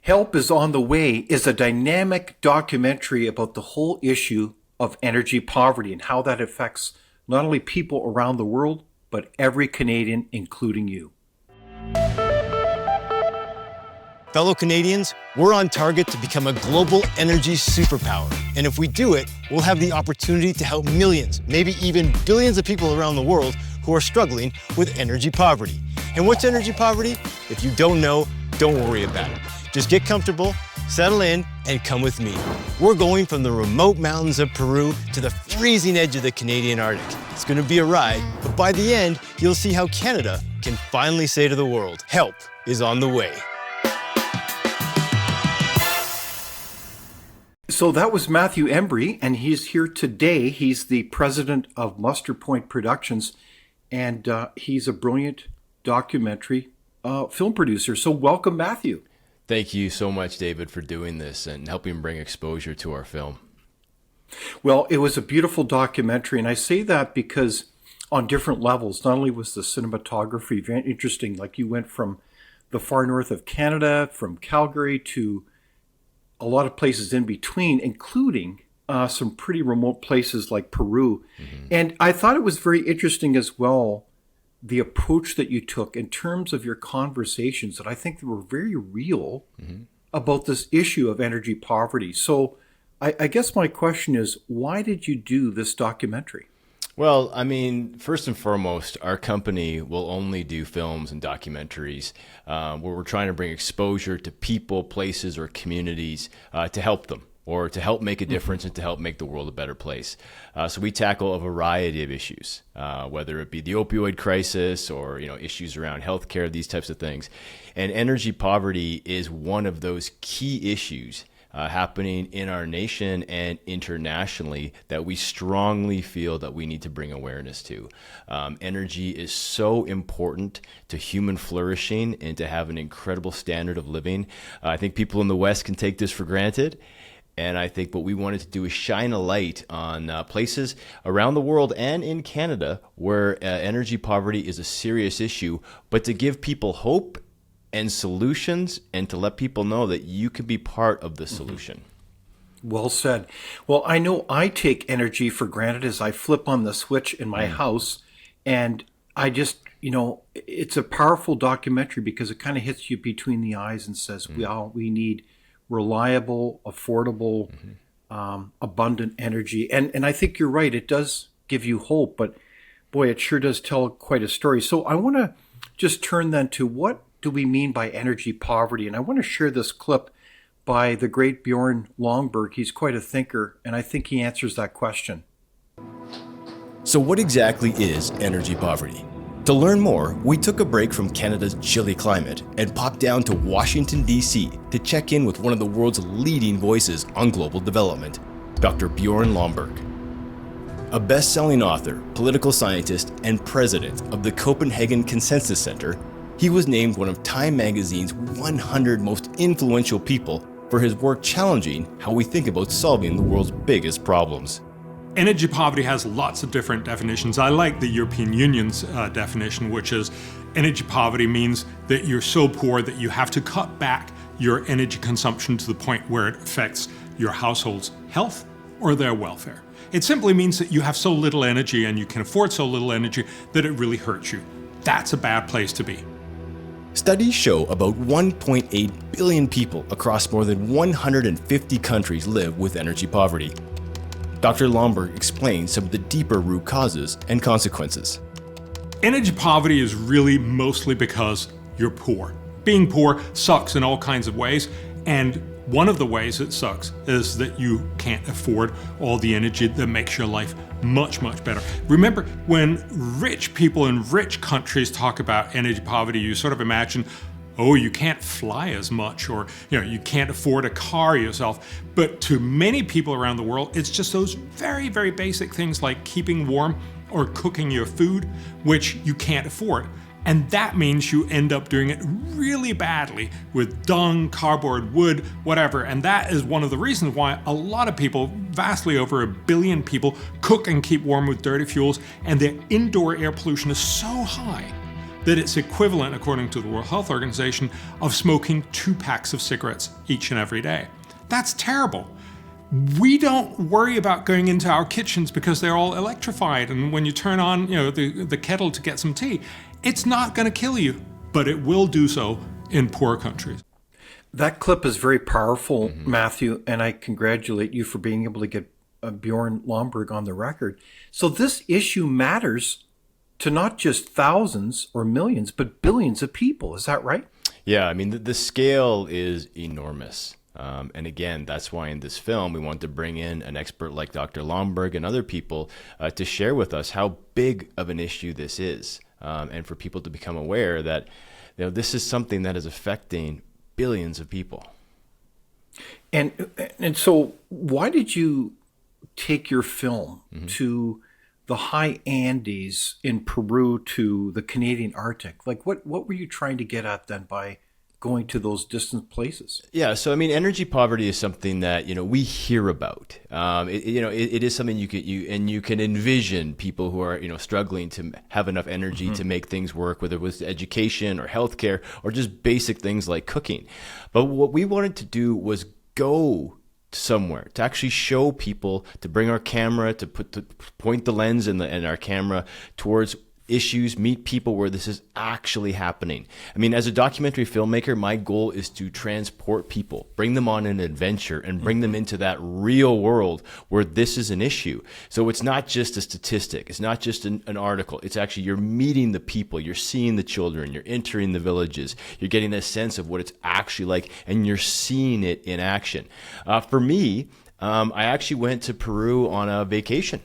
Help is on the Way is a dynamic documentary about the whole issue of energy poverty and how that affects not only people around the world, but every Canadian, including you. Fellow Canadians, we're on target to become a global energy superpower. And if we do it, we'll have the opportunity to help millions, maybe even billions of people around the world who are struggling with energy poverty. And what's energy poverty? If you don't know, don't worry about it. Just get comfortable, settle in, and come with me. We're going from the remote mountains of Peru to the freezing edge of the Canadian Arctic. It's going to be a ride, but by the end, you'll see how Canada can finally say to the world, help is on the way. So that was Mathew Embry, and he's here today. He's the president of Muster Point Productions, and he's a brilliant documentary film producer. So welcome, Mathew. Thank you so much, David, for doing this and helping bring exposure to our film. Well, it was a beautiful documentary, and I say that because on different levels, not only was the cinematography very interesting, like you went from the far north of Canada, from Calgary to a lot of places in between, including some pretty remote places like Peru. Mm-hmm. And I thought it was very interesting as well, the approach that you took in terms of your conversations that I think were very real about this issue of energy poverty. So I guess my question is, why did you do this documentary? Well, I mean, first and foremost, our company will only do films and documentaries where we're trying to bring exposure to people, places, or communities to help them, or to help make a difference and to help make the world a better place. So we tackle a variety of issues, whether it be the opioid crisis or issues around healthcare, these types of things. And energy poverty is one of those key issues happening in our nation and internationally that we strongly feel that we need to bring awareness to. Energy is so important to human flourishing and to have an incredible standard of living. I think people in the West can take this for granted. And I think what we wanted to do is shine a light on places around the world and in Canada where energy poverty is a serious issue, but to give people hope and solutions and to let people know that you can be part of the solution. Well said. Well, I know I take energy for granted as I flip on the switch in my house, and I just, it's a powerful documentary because it kind of hits you between the eyes and says, we need reliable, affordable, abundant energy. And I think you're right. It does give you hope, but boy, it sure does tell quite a story. So I want to just turn then to what do we mean by energy poverty? And I want to share this clip by the great Bjorn Lomborg. He's quite a thinker, and I think he answers that question. So what exactly is energy poverty? To learn more, we took a break from Canada's chilly climate and popped down to Washington, D.C. to check in with one of the world's leading voices on global development, Dr. Bjorn Lomborg. A best-selling author, political scientist, and president of the Copenhagen Consensus Center, he was named one of Time magazine's 100 most influential people for his work challenging how we think about solving the world's biggest problems. Energy poverty has lots of different definitions. I like the European Union's definition, which is energy poverty means that you're so poor that you have to cut back your energy consumption to the point where it affects your household's health or their welfare. It simply means that you have so little energy and you can afford so little energy that it really hurts you. That's a bad place to be. Studies show about 1.8 billion people across more than 150 countries live with energy poverty. Dr. Lomborg explains some of the deeper root causes and consequences. Energy poverty is really mostly because you're poor. Being poor sucks in all kinds of ways, and one of the ways it sucks is that you can't afford all the energy that makes your life much, much better. Remember, when rich people in rich countries talk about energy poverty, you sort of imagine, oh, you can't fly as much, or you can't afford a car yourself. But to many people around the world, it's just those very, very basic things like keeping warm or cooking your food, which you can't afford. And that means you end up doing it really badly with dung, cardboard, wood, whatever. And that is one of the reasons why a lot of people, vastly over 1 billion people, cook and keep warm with dirty fuels, and their indoor air pollution is so high that it's equivalent, according to the World Health Organization, of smoking 2 packs of cigarettes each and every day. That's terrible. We don't worry about going into our kitchens because they're all electrified, and when you turn on, the kettle to get some tea, it's not going to kill you, but it will do so in poor countries. That clip is very powerful, Mathew, and I congratulate you for being able to get Bjorn Lomborg on the record. So this issue matters to not just thousands or millions, but billions of people. Is that right? Yeah, I mean, the scale is enormous. And again, that's why in this film, we want to bring in an expert like Dr. Lomborg and other people to share with us how big of an issue this is, and for people to become aware that this is something that is affecting billions of people. And so why did you take your film to the high Andes in Peru to the Canadian Arctic? Like what were you trying to get at then by going to those distant places? Yeah, so I mean, energy poverty is something that we hear about. It is something you can envision people who are struggling to have enough energy to make things work, whether it was education or healthcare or just basic things like cooking. But what we wanted to do was go somewhere to actually show people, to bring our camera, to point the lens in our camera towards issues, meet people where this is actually happening. I mean, as a documentary filmmaker, my goal is to transport people, bring them on an adventure, and bring them into that real world where this is an issue. So it's not just a statistic. It's not just an article. It's actually, you're meeting the people, you're seeing the children, you're entering the villages, you're getting a sense of what it's actually like, and you're seeing it in action. For me, I actually went to Peru on a vacation.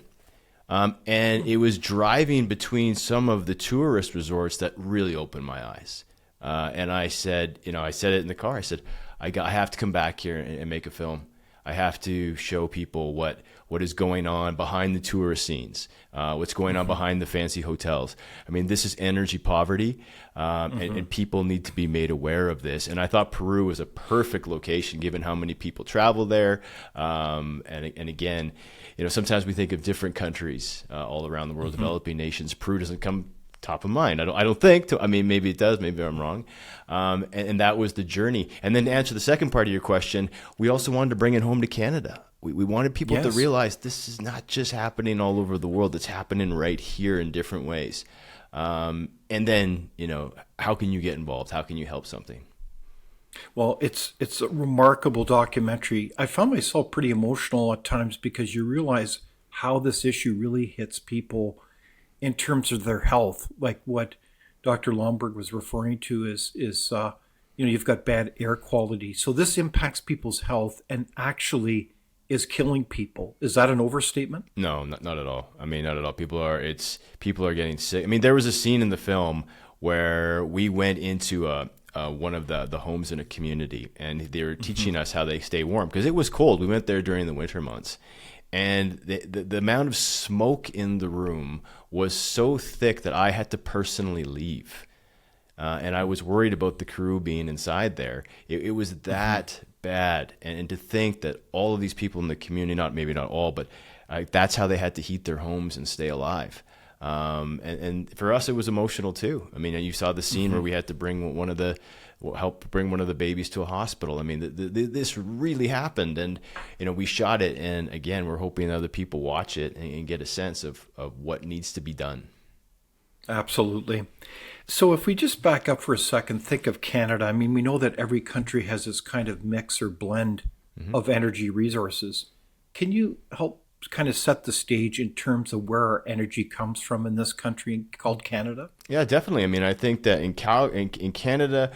And it was driving between some of the tourist resorts that really opened my eyes. And I said, I said it in the car. I said, I have to come back here and make a film. I have to show people what is going on behind the tourist scenes, what's going on behind the fancy hotels. I mean, this is energy poverty, and people need to be made aware of this. And I thought Peru was a perfect location given how many people travel there. And again, sometimes we think of different countries all around the world, developing nations. Peru doesn't come top of mind. I don't think. I mean, maybe it does. Maybe I'm wrong. And that was the journey. And then to answer the second part of your question, we also wanted to bring it home to Canada. We wanted people to realize this is not just happening all over the world. It's happening right here in different ways. And then, how can you get involved? How can you help something? Well, it's a remarkable documentary. I found myself pretty emotional at times because you realize how this issue really hits people in terms of their health. Like what Dr. Lomborg was referring to is you've got bad air quality. So this impacts people's health and actually is killing people. Is that an overstatement? No, not at all. I mean, not at all. People are getting sick. I mean, there was a scene in the film where we went into one of the homes in a community, and they were teaching us how they stay warm because it was cold. We went there during the winter months, and the amount of smoke in the room was so thick that I had to personally leave, and I was worried about the crew being inside there. It was that bad, and to think that all of these people in the community, maybe not all, but that's how they had to heat their homes and stay alive. And for us, it was emotional too. I mean, you saw the scene where we had to help bring one of the babies to a hospital. I mean, this really happened, and we shot it. And again, we're hoping other people watch it and get a sense of what needs to be done. Absolutely. So if we just back up for a second, think of Canada. I mean, we know that every country has this kind of mix or blend of energy resources. Can you help kind of set the stage in terms of where our energy comes from in this country called Canada? Yeah, definitely. I mean, I think that in Canada,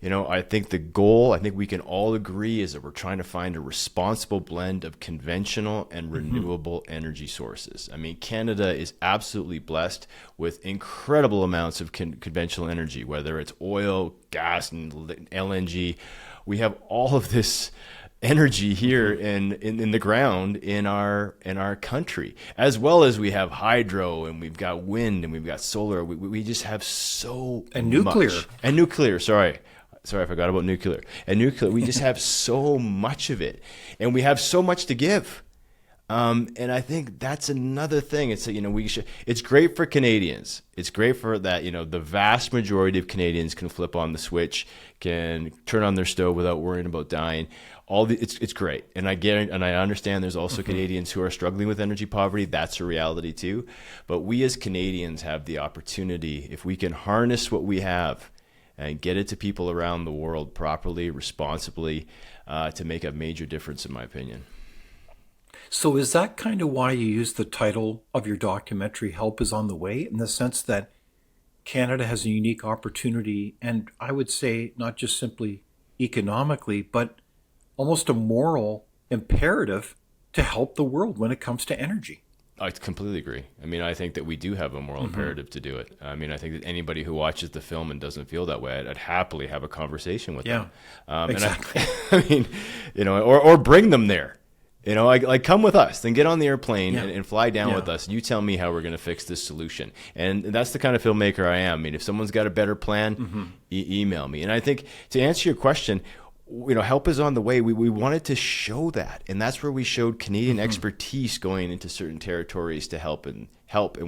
I think the goal, I think we can all agree, is that we're trying to find a responsible blend of conventional and renewable energy sources. I mean, Canada is absolutely blessed with incredible amounts of conventional energy, whether it's oil, gas, and LNG. We have all of this energy here in the ground in our country, as well as we have hydro, and we've got wind, and we've got solar. We just have so nuclear. And nuclear. Sorry, I forgot about nuclear. And nuclear, we just have so much of it, and we have so much to give. And I think that's another thing. It's it's great for Canadians. It's great for that, the vast majority of Canadians can flip on the switch, can turn on their stove without worrying about dying. It's great. And I get it, and I understand there's also Canadians who are struggling with energy poverty. That's a reality too. But we as Canadians have the opportunity, if we can harness what we have and get it to people around the world properly, responsibly, to make a major difference, in my opinion. So is that kind of why you use the title of your documentary, Help is on the Way, in the sense that Canada has a unique opportunity, and I would say not just simply economically, but almost a moral imperative to help the world when it comes to energy? I completely agree. I mean, I think that we do have a moral imperative to do it. I mean, I think that anybody who watches the film and doesn't feel that way, I'd happily have a conversation with them. Exactly. And I mean, or bring them there. Like come with us, then get on the airplane and fly down with us. You tell me how we're going to fix this solution. And that's the kind of filmmaker I am. I mean, if someone's got a better plan, email me. And I think to answer your question, help is on the way. We wanted to show that. And that's where we showed Canadian expertise going into certain territories to help in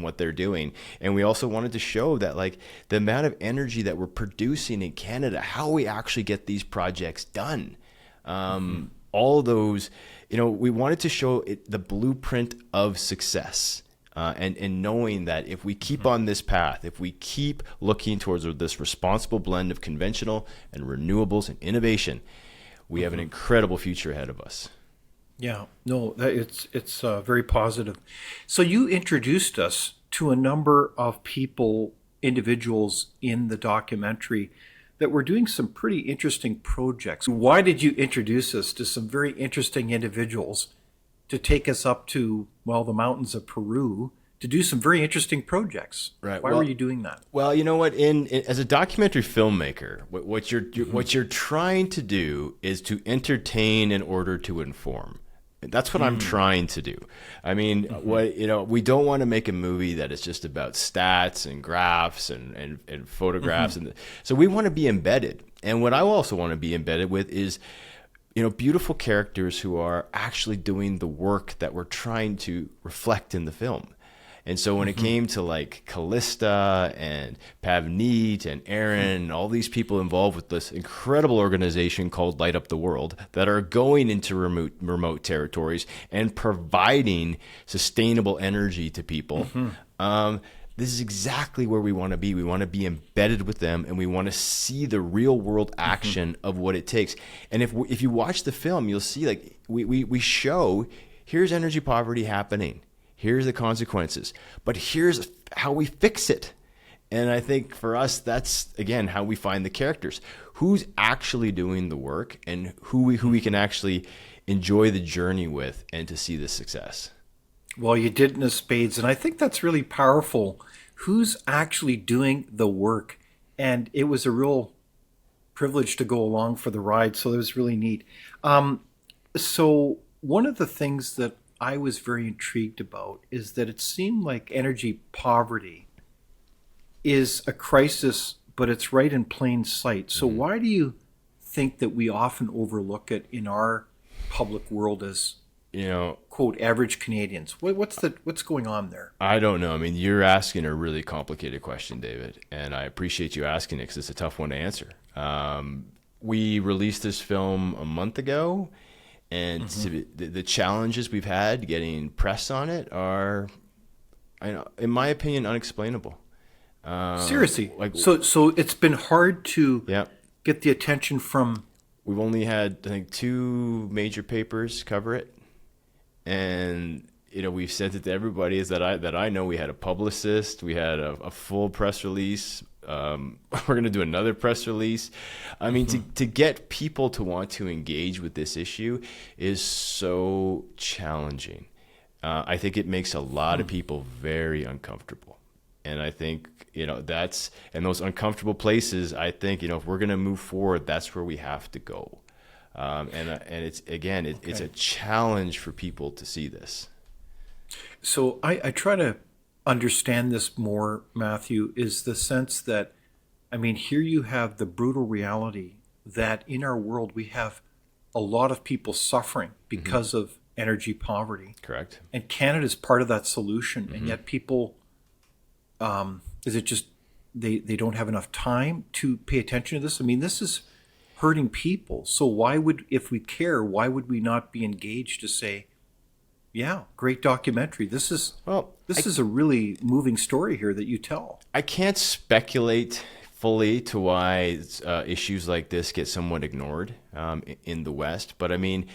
what they're doing. And we also wanted to show that, like, the amount of energy that we're producing in Canada, how we actually get these projects done. All of those, we wanted to show the blueprint of success, and knowing that if we keep on this path, if we keep looking towards this responsible blend of conventional and renewables and innovation, we have an incredible future ahead of us. Yeah, no, it's very positive. So you introduced us to a number of individuals in the documentary that were doing some pretty interesting projects. Why did you introduce us to some very interesting individuals to take us up to, the mountains of Peru to do some very interesting projects? Right. Why were you doing that? Well, you know what? As a documentary filmmaker, what you're trying to do is to entertain in order to inform. That's what I'm trying to do. I mean, we don't want to make a movie that is just about stats and graphs and photographs. And so we want to be embedded. And what I also want to be embedded with is, beautiful characters who are actually doing the work that we're trying to reflect in the film. And so when it came to like Callista and Pavneet and Aaron and all these people involved with this incredible organization called Light Up the World that are going into remote territories and providing sustainable energy to people, this is exactly where we want to be. We want to be embedded with them, and we want to see the real world action of what it takes. And if you watch the film, you'll see, like, we show, here's energy poverty happening. Here's the consequences, but here's how we fix it. And I think for us, that's, again, how we find the characters. Who's actually doing the work, and who we can actually enjoy the journey with and to see the success. Well, you did in a spades, and I think that's really powerful. Who's actually doing the work? And it was a real privilege to go along for the ride, so it was really neat. So one of the things that I was very intrigued about is that it seemed like energy poverty is a crisis, but it's right in plain sight. So why do you think that we often overlook it in our public world as, quote, average Canadians? What's going on there? I don't know. I mean, you're asking a really complicated question, David, and I appreciate you asking it because it's a tough one to answer. We released this film a month ago. And the challenges we've had getting press on it are, in my opinion, unexplainable. Seriously, so it's been hard to get the attention from. We've only had, I think, 2 major papers cover it, and we've sent it to everybody. Is that I know. We had a publicist, we had a full press release. We're going to do another press release. I mean, to get people to want to engage with this issue is so challenging. I think it makes a lot of people very uncomfortable. And I think, that's, and those uncomfortable places, I think, if we're going to move forward, that's where we have to go. And it's, again, it's a challenge for people to see this. So I try to understand this more, Mathew, is the sense that, here you have the brutal reality that in our world we have a lot of people suffering because of energy poverty. Correct. And Canada's part of that solution. And yet people, is it just they don't have enough time to pay attention to this? I mean, this is hurting people. So why would, if we care, why would we not be engaged to say, yeah, great documentary. This is a really moving story here that you tell. I can't speculate fully to why issues like this get somewhat ignored in the West, but I mean,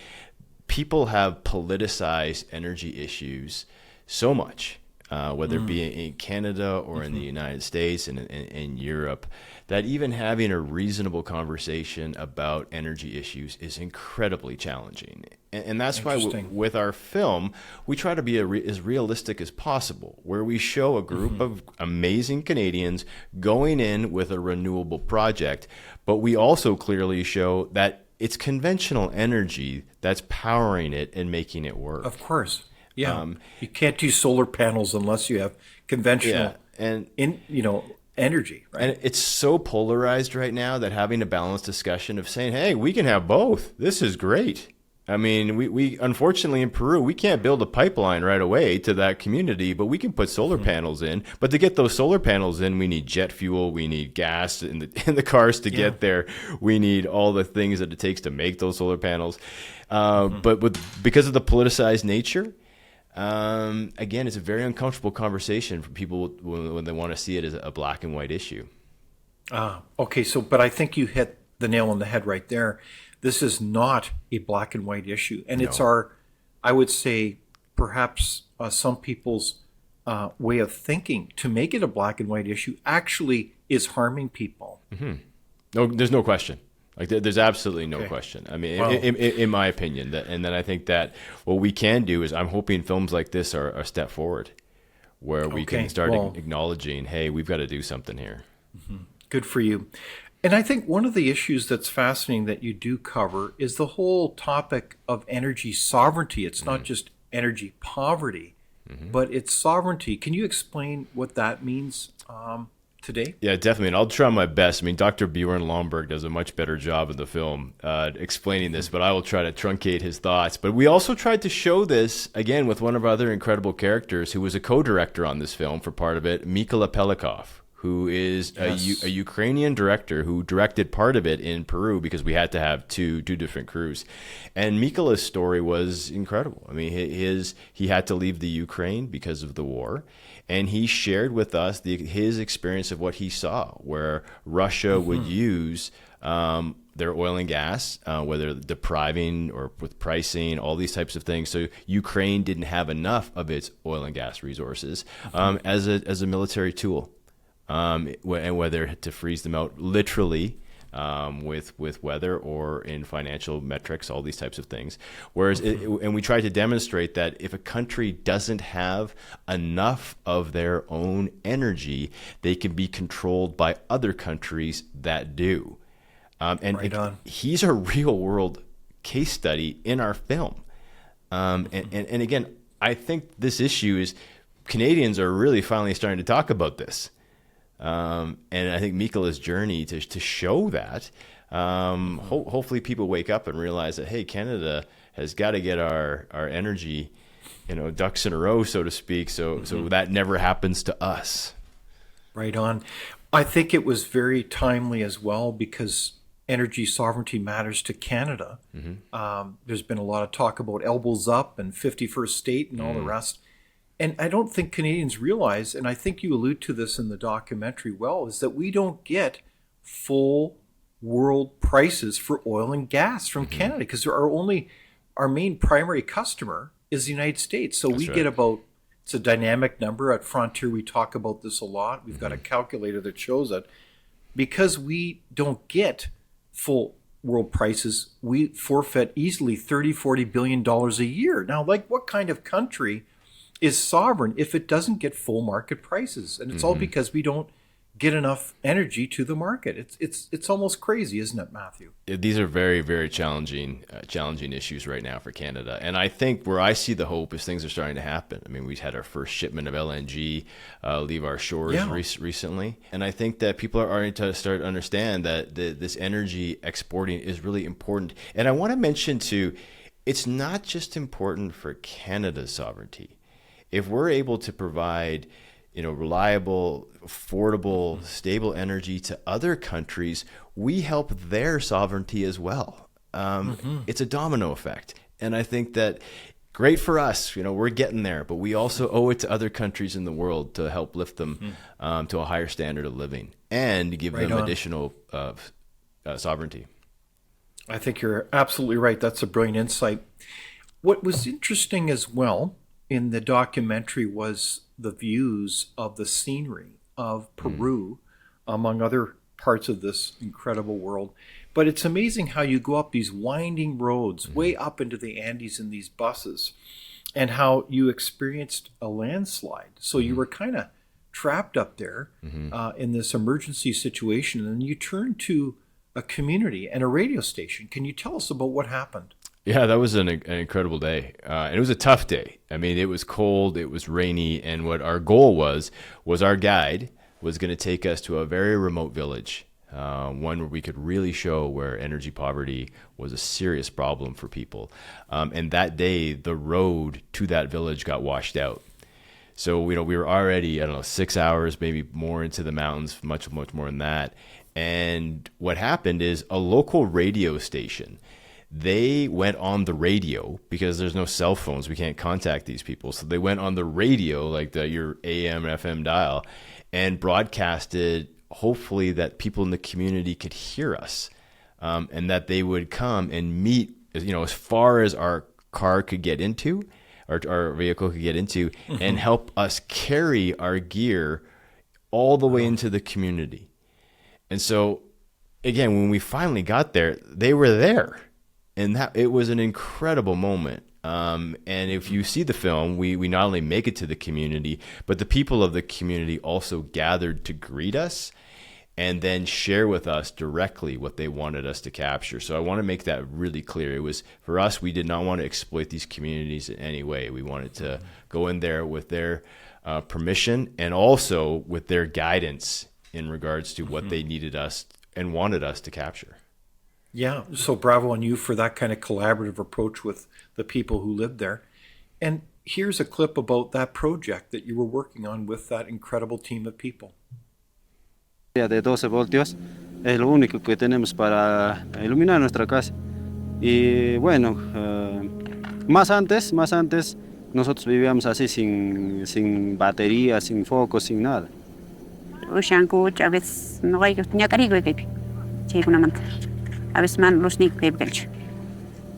people have politicized energy issues so much, whether it be in Canada or in the United States and in Europe, that even having a reasonable conversation about energy issues is incredibly challenging. And that's why with our film, we try to be as realistic as possible, where we show a group of amazing Canadians going in with a renewable project, but we also clearly show that it's conventional energy that's powering it and making it work. Of course. Yeah. You can't do solar panels unless you have conventional energy, right? And it's so polarized right now that having a balanced discussion of saying, hey, we can have both. This is great. I mean, we unfortunately in Peru, we can't build a pipeline right away to that community, but we can put solar panels in. But to get those solar panels in, we need jet fuel, we need gas in the cars to get there. We need all the things that it takes to make those solar panels. But because of the politicized nature, again, it's a very uncomfortable conversation for people when they want to see it as a black and white issue. Okay, but I think you hit the nail on the head right there. This is not a black and white issue. And it's I would say, perhaps some people's way of thinking to make it a black and white issue actually is harming people. No, there's no question. Like there's absolutely no question. I mean, in my opinion, and then I think that what we can do is, I'm hoping films like this are a step forward, where we can start acknowledging, hey, we've got to do something here. Good for you. And I think one of the issues that's fascinating that you do cover is the whole topic of energy sovereignty. It's not just energy poverty, but it's sovereignty. Can you explain what that means today? Yeah, definitely. And I'll try my best. I mean, Dr. Bjorn Lomborg does a much better job in the film explaining this, but I will try to truncate his thoughts. But we also tried to show this, again, with one of our other incredible characters who was a co-director on this film for part of it, Mykola Pelikov, who is a Ukrainian director who directed part of it in Peru because we had to have two different crews. And Mykola's story was incredible. I mean, he had to leave the Ukraine because of the war, and he shared with us his experience of what he saw, where Russia would use their oil and gas, whether depriving or with pricing, all these types of things. So Ukraine didn't have enough of its oil and gas resources as a military tool. And whether to freeze them out literally with weather or in financial metrics, all these types of things. Whereas, and we try to demonstrate that if a country doesn't have enough of their own energy, they can be controlled by other countries that do. He's a real world case study in our film. And again, I think this issue is Canadians are really finally starting to talk about this. And I think Mykola's journey to show that, hopefully people wake up and realize that, hey, Canada has got to get our energy, ducks in a row, so to speak, so that never happens to us. Right on. I think it was very timely as well because energy sovereignty matters to Canada. There's been a lot of talk about elbows up and 51st state and all the rest. And I don't think Canadians realize, and I think you allude to this in the documentary well, is that we don't get full world prices for oil and gas from Canada because our main primary customer is the United States. So we get about, it's a dynamic number. At Frontier, we talk about this a lot. We've got a calculator that shows it. Because we don't get full world prices, we forfeit easily $30-40 billion a year. Now, what kind of country is sovereign if it doesn't get full market prices? And it's all because we don't get enough energy to the market. It's almost crazy, isn't it, Matthew? These are very, very challenging issues right now for Canada. And I think where I see the hope is things are starting to happen. I mean, we had our first shipment of LNG leave our shores recently. And I think that people are starting to start to understand that this energy exporting is really important. And I want to mention too, it's not just important for Canada's sovereignty. If we're able to provide, reliable, affordable, stable energy to other countries, we help their sovereignty as well. It's a domino effect. And I think that great for us, we're getting there, but we also owe it to other countries in the world to help lift them to a higher standard of living and give them additional sovereignty. I think you're absolutely right. That's a brilliant insight. What was interesting as well in the documentary was the views of the scenery of Peru, among other parts of this incredible world. But it's amazing how you go up these winding roads way up into the Andes in these buses, and how you experienced a landslide. So you were kind of trapped up there in this emergency situation, and you turned to a community and a radio station. Can you tell us about what happened? Yeah, that was an incredible day. And it was a tough day. I mean, it was cold, it was rainy, and what our goal was our guide was going to take us to a very remote village, one where we could really show where energy poverty was a serious problem for people. And that day, the road to that village got washed out. So, we were already, 6 hours, maybe more into the mountains, much more than that. And what happened is a local radio station, they went on the radio because there's no cell phones. We can't contact these people. So they went on the radio, like your AM, FM dial, and broadcasted, hopefully that people in the community could hear us, and that they would come and meet, as far as our car could get into, our vehicle could get into, and help us carry our gear all the way into the community. And so, again, when we finally got there, they were there. And it was an incredible moment. And if you see the film, we not only make it to the community, but the people of the community also gathered to greet us and then share with us directly what they wanted us to capture. So I want to make that really clear. It was, for us, we did not want to exploit these communities in any way. We wanted to go in there with their permission and also with their guidance in regards to what they needed us and wanted us to capture. Yeah, so bravo on you for that kind of collaborative approach with the people who lived there. And here's a clip about that project that you were working on with that incredible team of people. De 12 voltios es lo único que tenemos para iluminar nuestra casa. Y bueno, más antes nosotros vivíamos así sin batería, sin foco, sin nada. Ushanku a veces no hay que carigo que una manta. A veces man los nick de belch.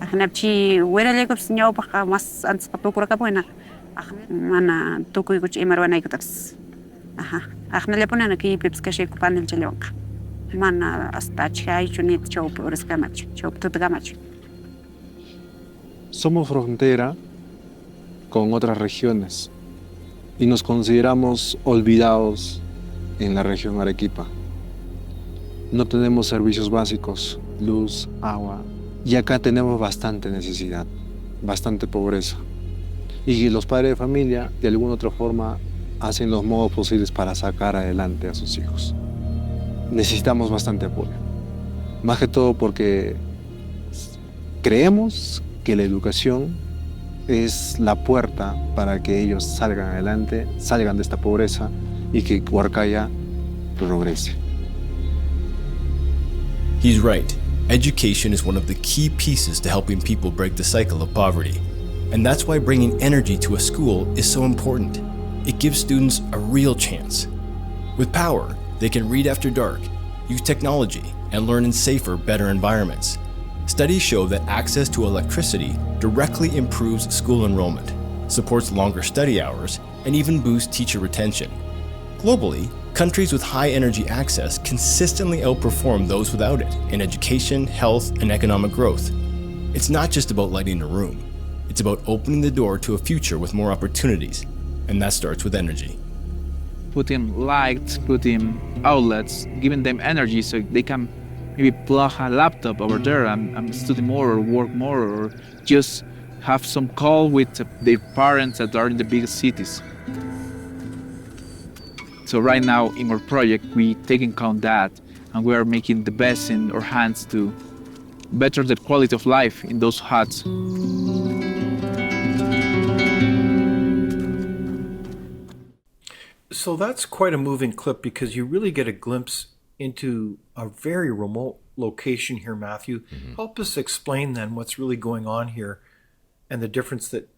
Ahnapchi wera lego sinyo pa mas antes pa procura ka buena. Mana tuku kuch emarwana ikotaps. Aha. Ahna le ponen aquí pips que sheku panel chelonka. Mana hasta chai chunit chop reskamach, chop tutgamach. Somos frontera con otras regiones y nos consideramos olvidados en la región Arequipa. No tenemos servicios básicos, luz, agua, y acá tenemos bastante necesidad, bastante pobreza. Y los padres de familia, de alguna otra forma, hacen los modos posibles para sacar adelante a sus hijos. Necesitamos bastante apoyo, más que todo porque creemos que la educación es la puerta para que ellos salgan adelante, salgan de esta pobreza y que Huarcaya progrese. He's right. Education is one of the key pieces to helping people break the cycle of poverty. And that's why bringing energy to a school is so important. It gives students a real chance. With power, they can read after dark, use technology, and learn in safer, better environments. Studies show that access to electricity directly improves school enrollment, supports longer study hours, and even boosts teacher retention. Globally, countries with high energy access consistently outperform those without it in education, health, and economic growth. It's not just about lighting a room. It's about opening the door to a future with more opportunities, and that starts with energy. Putting lights, putting outlets, giving them energy so they can maybe plug a laptop over there and study more or work more or just have some call with their parents that are in the biggest cities. So right now in our project, we take in account that and we are making the best in our hands to better the quality of life in those huts. So that's quite a moving clip because you really get a glimpse into a very remote location here, Matthew. Help us explain then what's really going on here and the difference that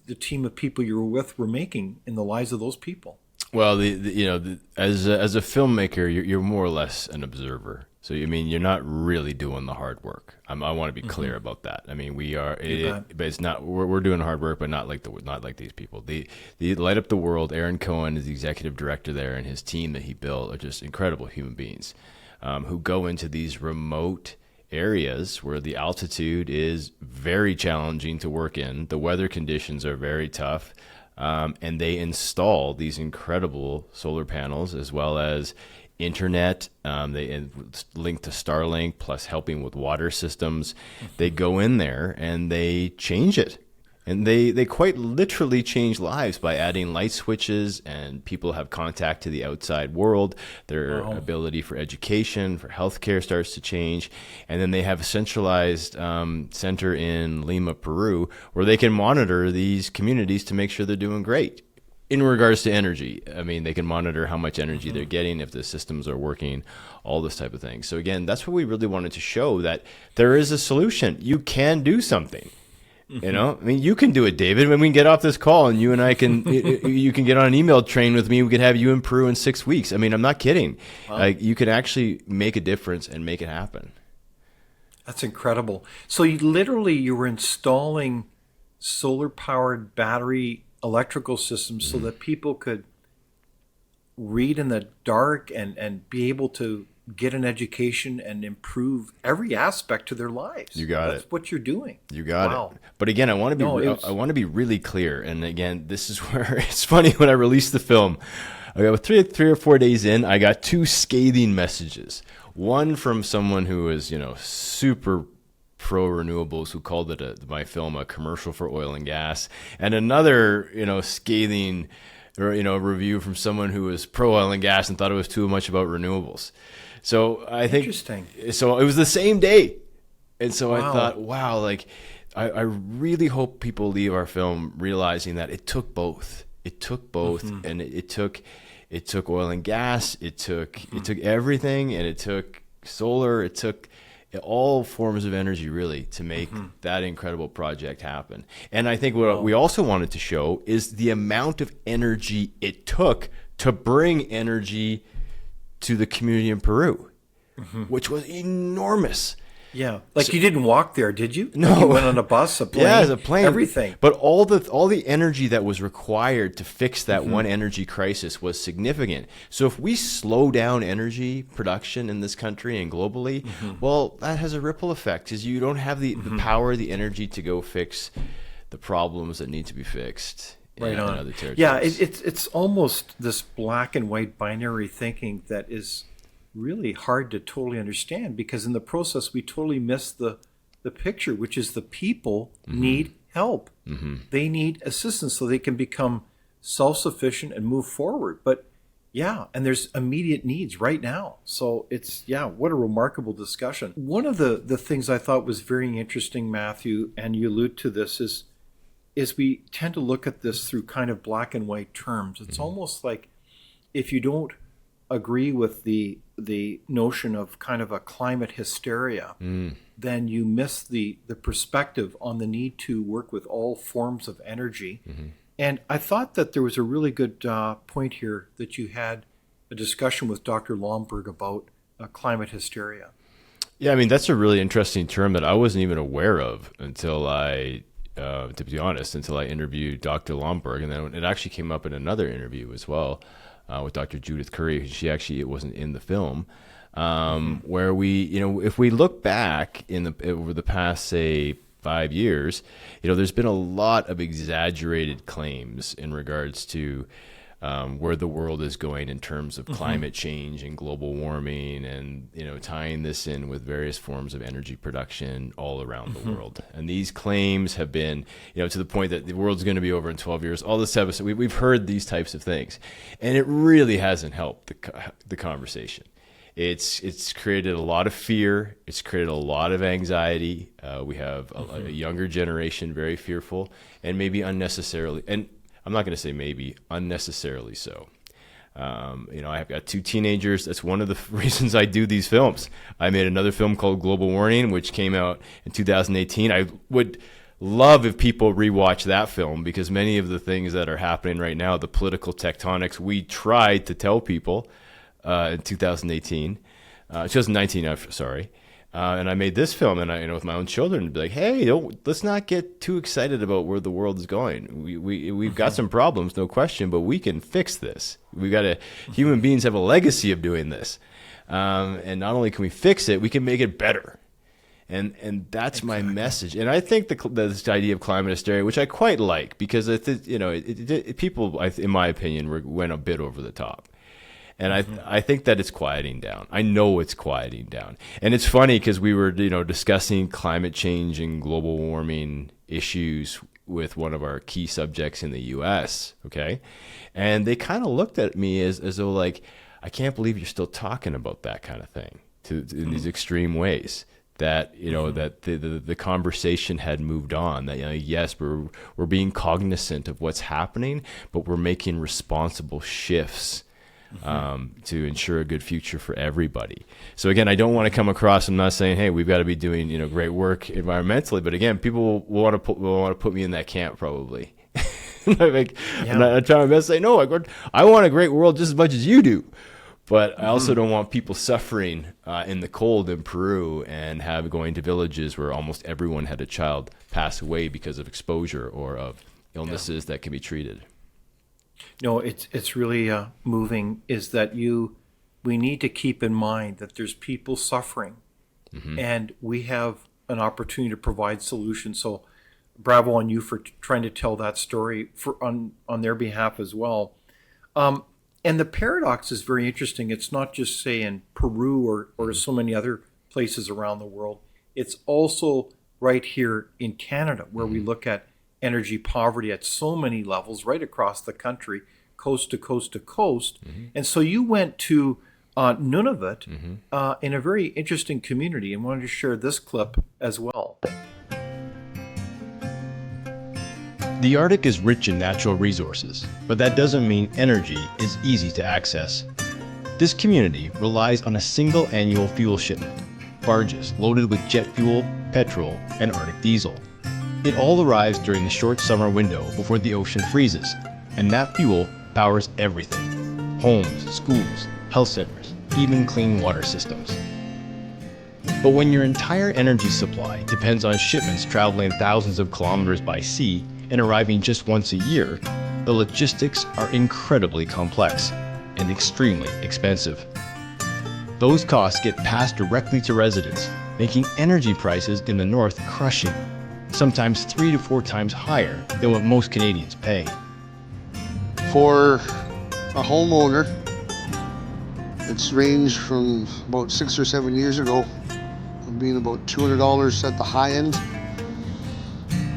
the team of people you were with were making in the lives of those people. Well, as a filmmaker, you're more or less an observer. So I mean, you're not really doing the hard work. I want to be clear about that. I mean, we are, but it's not. We're doing hard work, but not like these people. The Light Up the World. Aaron Cohen is the executive director there, and his team that he built are just incredible human beings who go into these remote areas where the altitude is very challenging to work in. The weather conditions are very tough. And they install these incredible solar panels as well as internet. They link to Starlink, plus helping with water systems. They go in there and they change it. And they quite literally change lives by adding light switches, and people have contact to the outside world. Their ability for education, for healthcare starts to change. And then they have a centralized center in Lima, Peru, where they can monitor these communities to make sure they're doing great. In regards to energy, I mean, they can monitor how much energy they're getting, if the systems are working, all this type of thing. So again, that's what we really wanted to show, that there is a solution. You can do something. You know, I mean, you can do it, David. When we get off this call and you and I can, you can get on an email train with me. We could have you in Peru in 6 weeks. I mean, I'm not kidding. Wow. Like, you can actually make a difference and make it happen. That's incredible. So you were installing solar powered battery electrical systems so that people could read in the dark and be able to get an education and improve every aspect to their lives. You got it. That's what you're doing. You got it. But again, I want to be really clear. And again, this is where it's funny. When I released the film, I got three or 4 days in, I got 2 scathing messages. One from someone who was, super pro renewables, who called it my film a commercial for oil and gas, and another, scathing review from someone who was pro oil and gas and thought it was too much about renewables. So I think, interesting. So it was the same day. And so Wow. I thought, wow, like I really hope people leave our film realizing that it took both. It took both, and it took oil and gas, it took everything, and it took solar, it took all forms of energy really to make that incredible project happen. And I think what we also wanted to show is the amount of energy it took to bring energy to the community in Peru, which was enormous. Yeah. Like, you didn't walk there, did you? No. Like, you went on a bus, a plane. Yeah, a plane. Everything. But all the energy that was required to fix that one energy crisis was significant. So if we slow down energy production in this country and globally, well, that has a ripple effect, because you don't have the power, the energy to go fix the problems that need to be fixed. Right on. In other territories. Yeah, it's almost this black and white binary thinking that is really hard to totally understand, because in the process we totally miss the picture, which is the people need help. They need assistance so they can become self-sufficient and move forward. But yeah, and there's immediate needs right now. So it's, what a remarkable discussion. One of the things I thought was very interesting, Matthew, and you allude to this, is we tend to look at this through kind of black and white terms. It's almost like if you don't agree with the notion of kind of a climate hysteria, then you miss the perspective on the need to work with all forms of energy. And I thought that there was a really good point here that you had a discussion with Dr. Lomberg about climate hysteria. Yeah, I mean, that's a really interesting term that I wasn't even aware of until to be honest, until I interviewed Dr. Lomberg. And then it actually came up in another interview as well with Dr. Judith Curry. It wasn't in the film, where we, if we look back over the past, say, 5 years, there's been a lot of exaggerated claims in regards to where the world is going in terms of climate change and global warming, and tying this in with various forms of energy production all around the world. And these claims have been to the point that the world's going to be over in 12 years. All this type of stuff, we've heard these types of things, and it really hasn't helped the conversation. It's created a lot of fear. It's created a lot of anxiety. We have a younger generation very fearful, and maybe unnecessarily, and I'm not going to say maybe, unnecessarily so. I've got 2 teenagers. That's one of the reasons I do these films. I made another film called Global Warning, which came out in 2018. I would love if people rewatch that film, because many of the things that are happening right now, the political tectonics, we tried to tell people in 2019, 2019, I'm sorry. And I made this film, and with my own children, be like, hey, let's not get too excited about where the world is going. We've got some problems, no question, but we can fix this. Human beings have a legacy of doing this. And not only can we fix it, we can make it better. And that's my message. And I think this idea of climate hysteria, which I quite like, because people, in my opinion, went a bit over the top. And I think that it's quieting down. I know it's quieting down. And it's funny because we were, discussing climate change and global warming issues with one of our key subjects in the U.S., okay? And they kind of looked at me as though, like, I can't believe you're still talking about that kind of thing in these extreme ways. That that the conversation had moved on. That yes, we're being cognizant of what's happening, but we're making responsible shifts to ensure a good future for everybody. So again, I don't want to come across. I'm not saying, hey, we've got to be doing great work environmentally, but again, people will want to put me in that camp probably. I'm trying my best to say no. I want a great world just as much as you do. But I also don't want people suffering in the cold in Peru and going to villages where almost everyone had a child pass away because of exposure or of illnesses that can be treated. No, it's really moving. Is that we need to keep in mind that there's people suffering, and we have an opportunity to provide solutions. So, bravo on you for trying to tell that story on their behalf as well. And the paradox is very interesting. It's not just, say, in Peru or so many other places around the world. It's also right here in Canada, where we look at energy poverty at so many levels right across the country, coast to coast to coast. And so you went to Nunavut in a very interesting community and wanted to share this clip as well. The Arctic is rich in natural resources, but that doesn't mean energy is easy to access. This community relies on a single annual fuel shipment, barges loaded with jet fuel, petrol, and Arctic diesel. It all arrives during the short summer window before the ocean freezes, and that fuel powers everything: homes, schools, health centers, even clean water systems. But when your entire energy supply depends on shipments traveling thousands of kilometers by sea and arriving just once a year, the logistics are incredibly complex and extremely expensive. Those costs get passed directly to residents, making energy prices in the north crushing, sometimes 3 to 4 times higher than what most Canadians pay. For a homeowner, it's ranged from about 6 or 7 years ago, from being about $200 at the high end,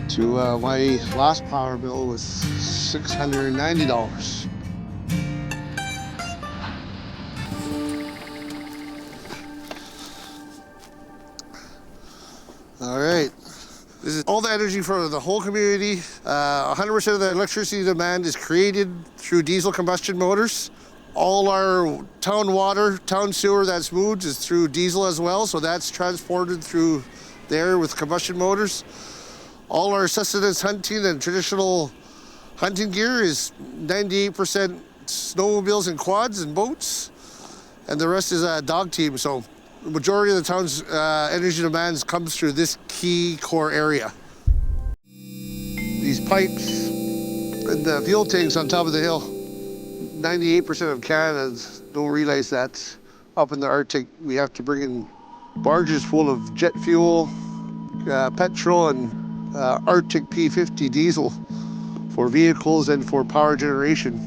to my last power bill was $690. All right. This is all the energy for the whole community. 100% of the electricity demand is created through diesel combustion motors. All our town water, town sewer that's moved is through diesel as well, so that's transported through there with combustion motors. All our sustenance hunting and traditional hunting gear is 98% snowmobiles and quads and boats, and the rest is a dog team. So the majority of the town's energy demands comes through this key core area. These pipes and the fuel tanks on top of the hill, 98% of Canadians don't realize that up in the Arctic we have to bring in barges full of jet fuel, petrol, and Arctic P50 diesel for vehicles and for power generation.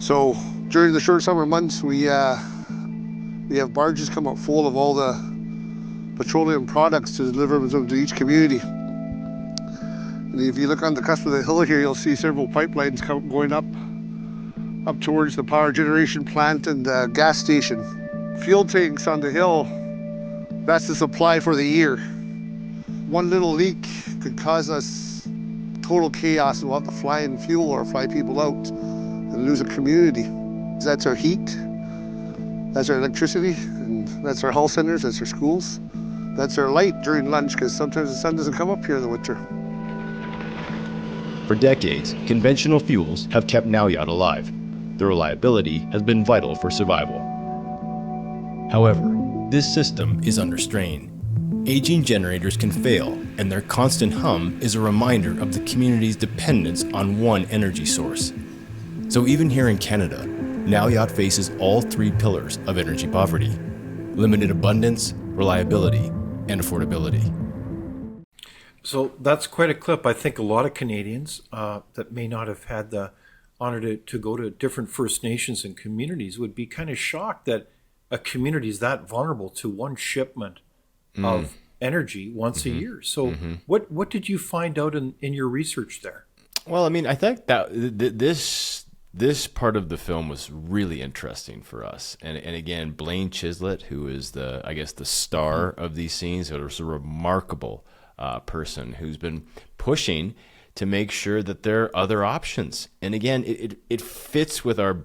So during the short summer months, we have barges come up full of all the petroleum products to deliver them to each community. And if you look on the cusp of the hill here, you'll see several pipelines going up up towards the power generation plant and the gas station. Fuel tanks on the hill, that's the supply for the year. One little leak could cause us total chaos. We'll have to fly in fuel or fly people out and lose a community. That's our heat, that's our electricity, and that's our health centers, that's our schools. That's our light during lunch, because sometimes the sun doesn't come up here in the winter. For decades, conventional fuels have kept Nauyot alive. Their reliability has been vital for survival. However, this system is under strain. Aging generators can fail, and their constant hum is a reminder of the community's dependence on one energy source. So even here in Canada, Nauyot faces all three pillars of energy poverty: limited abundance, reliability, and affordability. So that's quite a clip. I think a lot of Canadians that may not have had the honor to go to different First Nations and communities would be kind of shocked that a community is that vulnerable to one shipment of energy once a year. So what did you find out in your research there? Well, I mean, I think that this part of the film was really interesting for us. And again, Blaine Chislett, who is the star of these scenes, is a remarkable person who's been pushing to make sure that there are other options. And again, it fits with our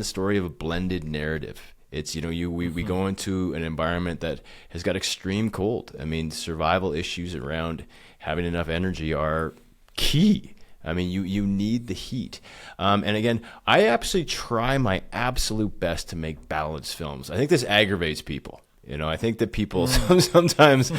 story of a blended narrative. It's, we go into an environment that has got extreme cold. I mean, survival issues around having enough energy are key. I mean, you need the heat. And again, I absolutely try my absolute best to make balanced films. I think this aggravates people. I think that people sometimes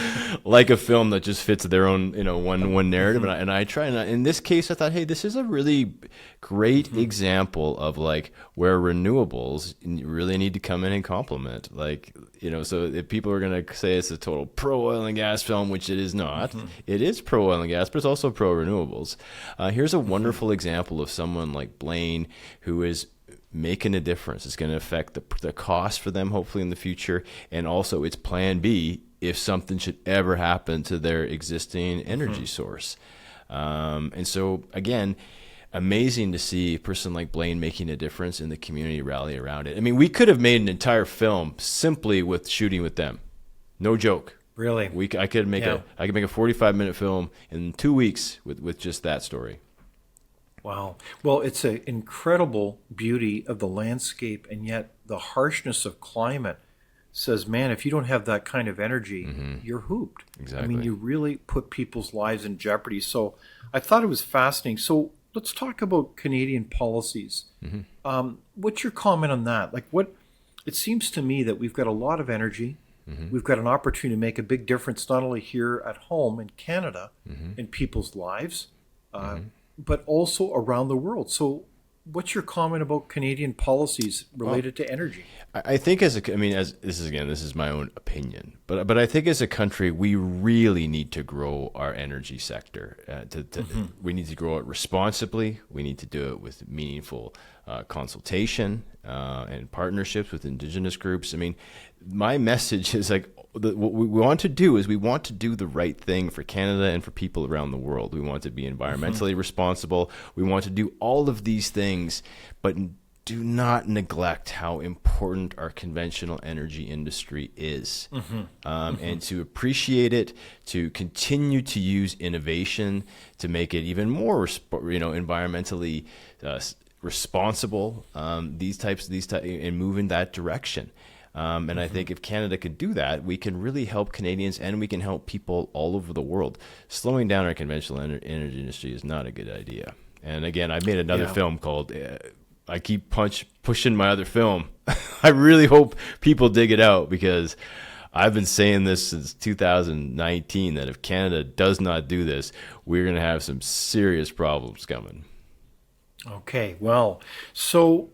like a film that just fits their own, one narrative. And I try. And in this case, I thought, hey, this is a really great example of like where renewables really need to come in and complement. So if people are going to say it's a total pro oil and gas film, which it is not, it is pro oil and gas, but it's also pro renewables. Here's a wonderful example of someone like Blaine who is making a difference. It's going to affect the cost for them, hopefully, in the future, and also it's plan B if something should ever happen to their existing energy source. And so, again, amazing to see a person like Blaine making a difference in the community rally around it. I mean, we could have made an entire film simply with shooting with them. No joke. Really? I could make a 45-minute film in 2 weeks with just that story. Wow. Well, it's an incredible beauty of the landscape, and yet the harshness of climate says, man, if you don't have that kind of energy, you're hooped. Exactly. I mean, you really put people's lives in jeopardy. So I thought it was fascinating. So let's talk about Canadian policies. What's your comment on that? It seems to me that we've got a lot of energy. We've got an opportunity to make a big difference, not only here at home in Canada, in people's lives, but also around the world. So what's your comment about Canadian policies related to energy? I think this is my own opinion, but I think as a country, we really need to grow our energy sector. We need to grow it responsibly. We need to do it with meaningful consultation and partnerships with Indigenous groups. I mean, my message is what we want to do is we want to do the right thing for Canada and for people around the world. We want to be environmentally responsible. We want to do all of these things, but do not neglect how important our conventional energy industry is, and to appreciate it, to continue to use innovation to make it even more, environmentally responsible. These types, and move in that direction. And I think if Canada can do that, we can really help Canadians and we can help people all over the world. Slowing down our conventional energy industry is not a good idea. And again, I made another film called, I keep pushing my other film. I really hope people dig it out, because I've been saying this since 2019 that if Canada does not do this, we're going to have some serious problems coming. Okay, well, so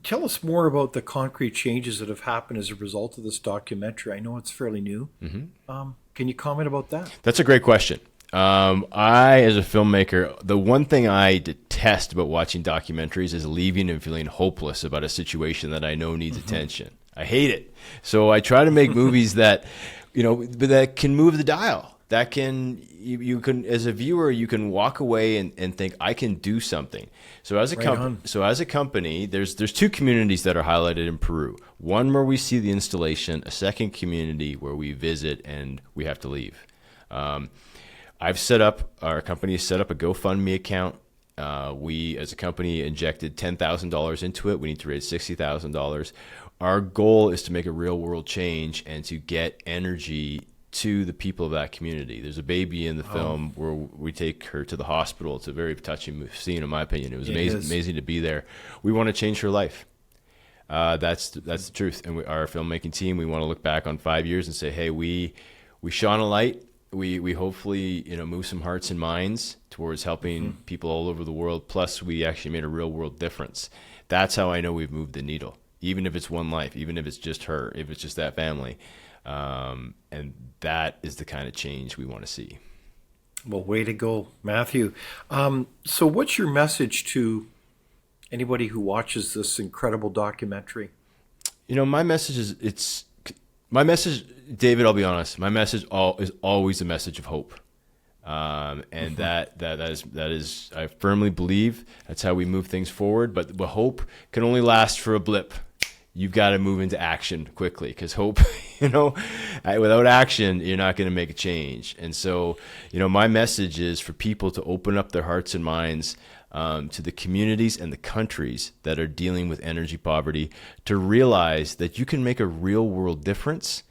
tell us more about the concrete changes that have happened as a result of this documentary. I know it's fairly new. Can you comment about that? That's a great question. I, as a filmmaker, the one thing I detest about watching documentaries is leaving and feeling hopeless about a situation that I know needs attention. I hate it. So I try to make movies that, that can move the dial. that you can, as a viewer, you can walk away and think, I can do something. So as a company, there's two communities that are highlighted in Peru. One where we see the installation, a second community where we visit and we have to leave. Our company has set up a GoFundMe account. We, as a company, injected $10,000 into it. We need to raise $60,000. Our goal is to make a real world change and to get energy to the people of that community. There's a baby in the film where we take her to the hospital. It's a very touching scene, in my opinion. It was amazing to be there. We want to change her life. That's the truth. And our filmmaking team, we want to look back on 5 years and say, hey, we shone a light. We hopefully move some hearts and minds towards helping people all over the world. Plus, we actually made a real world difference. That's how I know we've moved the needle. Even if it's one life, even if it's just her, if it's just that family. And that is the kind of change we want to see. Well, way to go, Mathew. So what's your message to anybody who watches this incredible documentary? My message is, David, I'll be honest, my message is always a message of hope. And that is, I firmly believe that's how we move things forward. But hope can only last for a blip. You've got to move into action quickly, because hope, without action, you're not going to make a change. And so, my message is for people to open up their hearts and minds to the communities and the countries that are dealing with energy poverty, to realize that you can make a real world difference.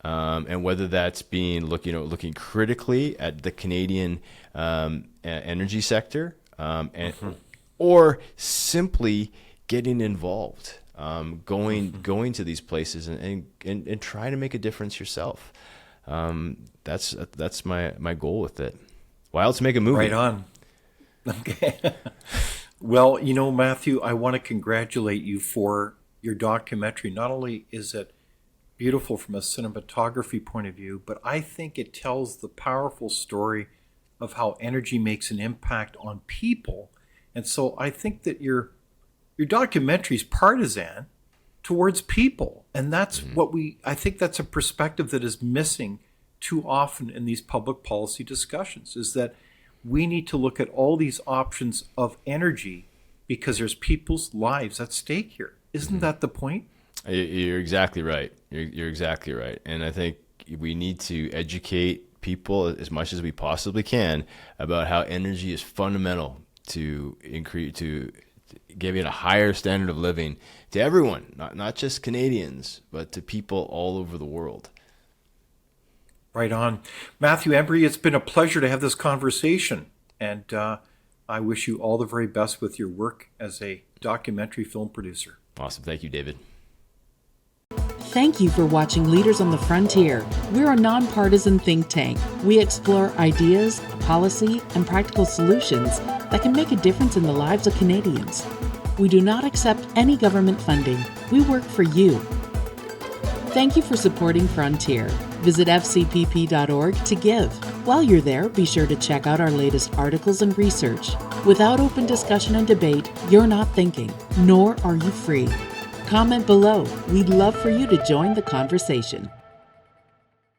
And whether that's looking critically at the Canadian energy sector, or simply getting involved. Going to these places and trying to make a difference yourself. That's my goal with it. Why else make a movie? Right on. Okay. Well, Mathew, I want to congratulate you for your documentary. Not only is it beautiful from a cinematography point of view, but I think it tells the powerful story of how energy makes an impact on people. And so I think that your documentary is partisan towards people. And that's I think that's a perspective that is missing too often in these public policy discussions, is that we need to look at all these options of energy because there's people's lives at stake here. Isn't that the point? You're exactly right. You're exactly right. And I think we need to educate people as much as we possibly can about how energy is fundamental to giving a higher standard of living to everyone, not just Canadians, but to people all over the world. Right on. Mathew Embry, it's been a pleasure to have this conversation, and I wish you all the very best with your work as a documentary film producer. Awesome. Thank you, David. Thank you for watching Leaders on the Frontier. We're a nonpartisan think tank. We explore ideas, policy, and practical solutions that can make a difference in the lives of Canadians. We do not accept any government funding. We work for you. Thank you for supporting Frontier. Visit fcpp.org to give. While you're there, be sure to check out our latest articles and research. Without open discussion and debate, you're not thinking, nor are you free. Comment below. We'd love for you to join the conversation.